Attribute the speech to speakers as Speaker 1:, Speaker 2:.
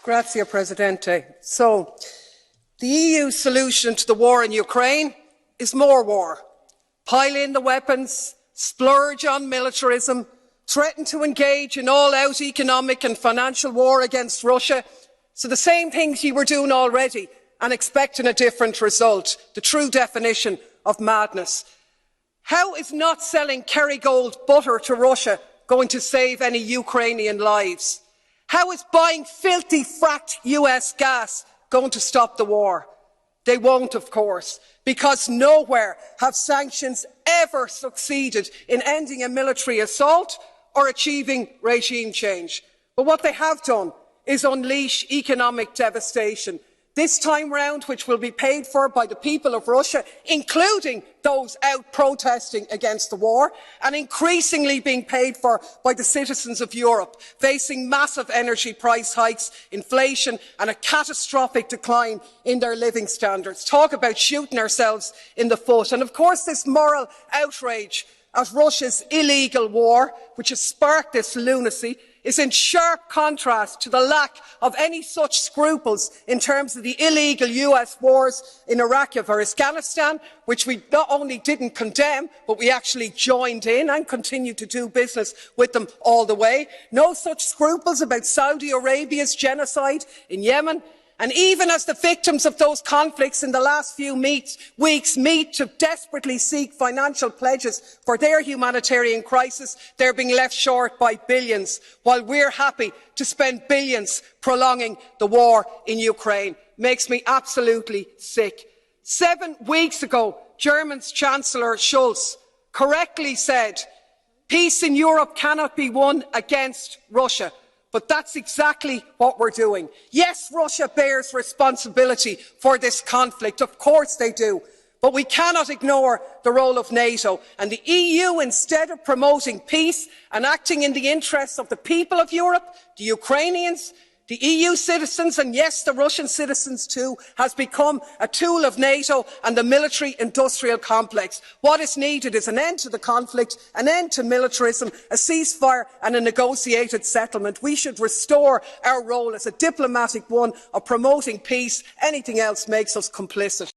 Speaker 1: Grazie, Presidente. So, the EU solution to the war in Ukraine is more war. Pile in the weapons, splurge on militarism, threaten to engage in all-out economic and financial war against Russia. So the same things you were doing already and expecting a different result. The true definition of madness. How is not selling Kerrygold butter to Russia going to save any Ukrainian lives? How is buying filthy fracked US gas going to stop the war? They won't, of course, because nowhere have sanctions ever succeeded in ending a military assault or achieving regime change. But what they have done is unleash economic devastation, this time round which will be paid for by the people of Russia, including those out protesting against the war, and increasingly being paid for by the citizens of Europe, facing massive energy price hikes, inflation and a catastrophic decline in their living standards. Talk about shooting ourselves in the foot. And of course this moral outrage at Russia's illegal war, which has sparked this lunacy, is in sharp contrast to the lack of any such scruples in terms of the illegal US wars in Iraq or Afghanistan, which we not only didn't condemn, but we actually joined in and continue to do business with them all the way. No such scruples about Saudi Arabia's genocide in Yemen. And even as the victims of those conflicts in the last few weeks meet to desperately seek financial pledges for their humanitarian crisis, they're being left short by billions, while we're happy to spend billions prolonging the war in Ukraine. Makes me absolutely sick. 7 weeks ago, German's Chancellor Schulz correctly said, peace in Europe cannot be won against Russia. But that's exactly what we're doing. Yes, Russia bears responsibility for this conflict. Of course they do. But we cannot ignore the role of NATO. And the EU, instead of promoting peace and acting in the interests of the people of Europe, the Ukrainians, the EU citizens, and yes, the Russian citizens too, has become a tool of NATO and the military-industrial complex. What is needed is an end to the conflict, an end to militarism, a ceasefire and a negotiated settlement. We should restore our role as a diplomatic one of promoting peace. Anything else makes us complicit.